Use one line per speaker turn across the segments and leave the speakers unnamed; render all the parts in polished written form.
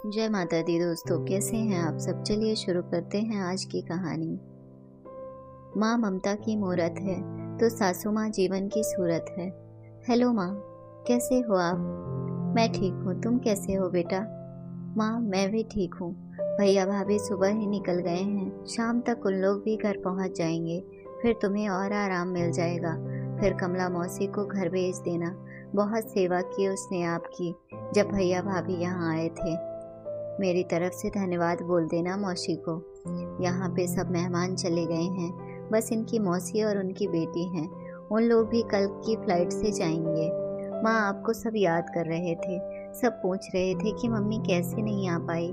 जय माता दी दोस्तों, कैसे हैं आप सब। चलिए शुरू करते हैं आज की कहानी। माँ ममता की मूरत है तो सासू माँ जीवन की सूरत है। हेलो माँ, कैसे हो आप। मैं ठीक हूँ, तुम कैसे हो बेटा। माँ मैं भी ठीक हूँ। भैया भाभी सुबह ही निकल गए हैं, शाम तक उन लोग भी घर पहुँच जाएंगे, फिर तुम्हें और आराम मिल जाएगा। फिर कमला मौसी को घर भेज देना। बहुत सेवा की उसने आपकी जब भैया भाभी यहाँ आए थे। मेरी तरफ से धन्यवाद बोल देना मौसी को। यहाँ पे सब मेहमान चले गए हैं, बस इनकी मौसी और उनकी बेटी हैं। उन लोग भी कल की फ्लाइट से जाएंगे। माँ आपको सब याद कर रहे थे, सब पूछ रहे थे कि मम्मी कैसे नहीं आ पाई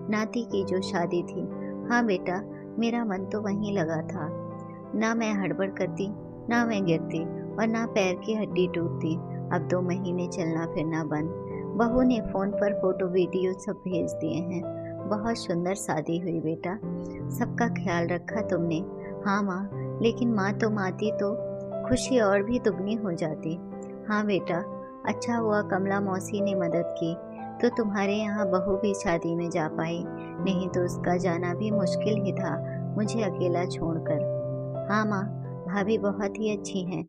नाती की जो शादी थी। हाँ बेटा, मेरा मन तो वहीं लगा था। ना मैं हड़बड़ करती, ना मैं गिरती और ना पैर की हड्डी टूटती। अब 2 महीने चलना फिरना बंद। बहू ने फोन पर फोटो वीडियो सब भेज दिए हैं। बहुत सुंदर शादी हुई बेटा, सबका ख्याल रखा तुमने। हाँ माँ, लेकिन माँ तुम आती तो खुशी और भी दुगनी हो जाती। हाँ बेटा, अच्छा हुआ कमला मौसी ने मदद की तो तुम्हारे यहाँ बहू भी शादी में जा पाई, नहीं तो उसका जाना भी मुश्किल ही था मुझे अकेला छोड़कर। हाँ माँ, भाभी बहुत ही अच्छी हैं,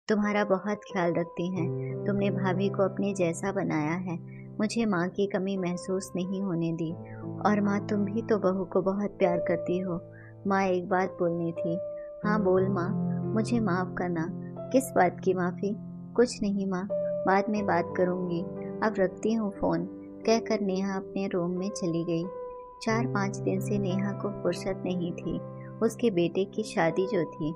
तुम्हारा बहुत ख्याल रखती हैं। तुमने भाभी को अपने जैसा बनाया है, मुझे माँ की कमी महसूस नहीं होने दी। और माँ तुम भी तो बहू को बहुत प्यार करती हो। माँ एक बात बोलनी थी। हाँ बोल माँ, मुझे माफ़ करना। किस बात की माफ़ी। कुछ नहीं माँ, बाद में बात करूँगी, अब रखती हूँ फ़ोन, कहकर नेहा अपने रूम में चली गई। 4-5 दिन से नेहा को फुर्सत नहीं थी। उसके बेटे की शादी जो थी,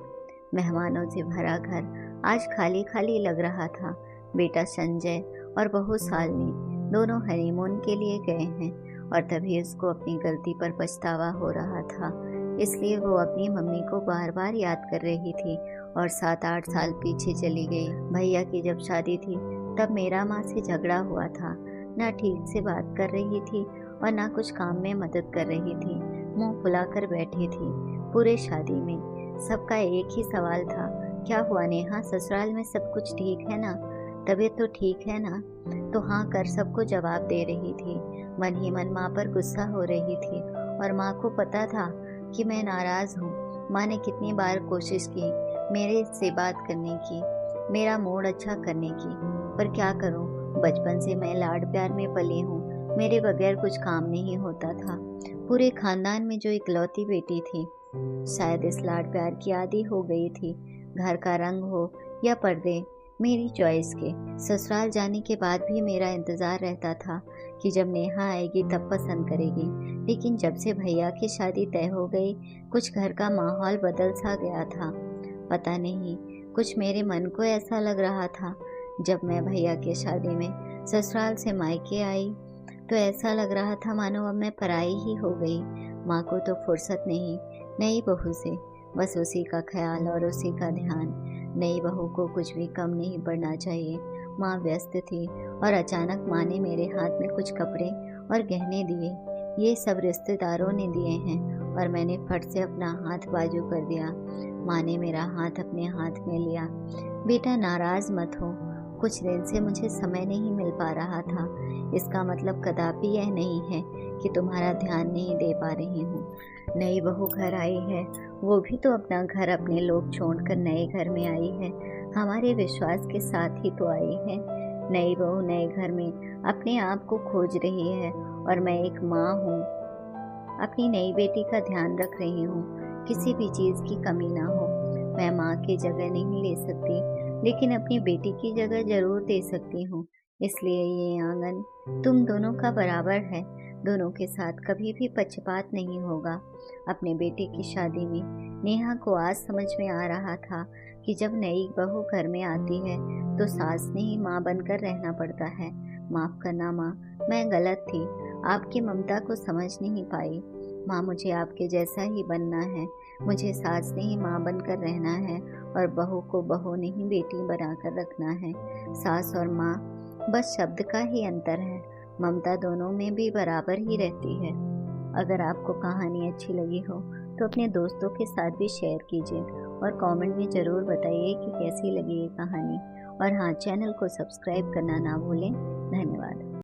मेहमानों से भरा घर आज खाली खाली लग रहा था। बेटा संजय और बहू शालिनी दोनों हनीमून के लिए गए हैं और तभी उसको अपनी गलती पर पछतावा हो रहा था। इसलिए वो अपनी मम्मी को बार बार याद कर रही थी और 7-8 साल पीछे चली गई। भैया की जब शादी थी तब मेरा माँ से झगड़ा हुआ था। ना ठीक से बात कर रही थी और ना कुछ काम में मदद कर रही थी, मुंह फुलाकर बैठी थी। पूरे शादी में सबका एक ही सवाल था, क्या हुआ नेहा, ससुराल में सब कुछ ठीक है ना, तबीयत तो ठीक है ना। तो हाँ कर सबको जवाब दे रही थी। मन ही मन माँ पर गुस्सा हो रही थी और माँ को पता था कि मैं नाराज हूँ। माँ ने कितनी बार कोशिश की मेरे से बात करने की, मेरा मूड अच्छा करने की, पर क्या करूँ, बचपन से मैं लाड प्यार में पली हूँ, मेरे बगैर कुछ काम नहीं होता था। पूरे खानदान में जो इकलौती बेटी थी, शायद इस लाड प्यार की आदी हो गई थी। घर का रंग हो या पर्दे, मेरी चॉइस के। ससुराल जाने के बाद भी मेरा इंतज़ार रहता था कि जब नेहा आएगी तब पसंद करेगी, लेकिन जब से भैया की शादी तय हो गई कुछ घर का माहौल बदल सा गया था। पता नहीं, कुछ मेरे मन को ऐसा लग रहा था। जब मैं भैया की शादी में ससुराल से मायके आई तो ऐसा लग रहा था मानो अब मैं पराई ही हो गई। माँ को तो फुर्सत नहीं नई बहू से, बस उसी का ख्याल और उसी का ध्यान। नई बहू को कुछ भी कम नहीं पड़ना चाहिए। माँ व्यस्त थी और अचानक माँ ने मेरे हाथ में कुछ कपड़े और गहने दिए। ये सब रिश्तेदारों ने दिए हैं और मैंने फट से अपना हाथ बाजू कर दिया। माँ ने मेरा हाथ अपने हाथ में लिया। बेटा नाराज मत हो, कुछ दिन से मुझे समय नहीं मिल पा रहा था, इसका मतलब कदापि यह नहीं है कि तुम्हारा ध्यान नहीं दे पा रही हूँ। नई बहू घर आई है, वो भी तो अपना घर अपने लोग छोड़कर नए घर में आई है, हमारे विश्वास के साथ ही तो आई है। नई बहू नए घर में अपने आप को खोज रही है और मैं एक माँ हूँ, अपनी नई बेटी का ध्यान रख रही हूँ, किसी भी चीज़ की कमी ना हो। मैं माँ की जगह नहीं ले सकती, लेकिन अपनी बेटी की जगह जरूर दे सकती हूँ। इसलिए ये आंगन तुम दोनों का बराबर है, दोनों के साथ कभी भी पक्षपात नहीं होगा। अपने बेटे की शादी में नेहा को आज समझ में आ रहा था कि जब नई बहू घर में आती है तो सास ने ही माँ बनकर रहना पड़ता है। माफ़ करना माँ, मैं गलत थी, आपकी ममता को समझ नहीं पाई। माँ मुझे आपके जैसा ही बनना है, मुझे सास ने ही माँ बनकर रहना है और बहू को बहू नहीं बेटी बनाकर रखना है। सास और माँ बस शब्द का ही अंतर है, ममता दोनों में भी बराबर ही रहती है। अगर आपको कहानी अच्छी लगी हो तो अपने दोस्तों के साथ भी शेयर कीजिए और कमेंट में ज़रूर बताइए कि कैसी लगी ये कहानी। और हाँ, चैनल को सब्सक्राइब करना ना भूलें। धन्यवाद।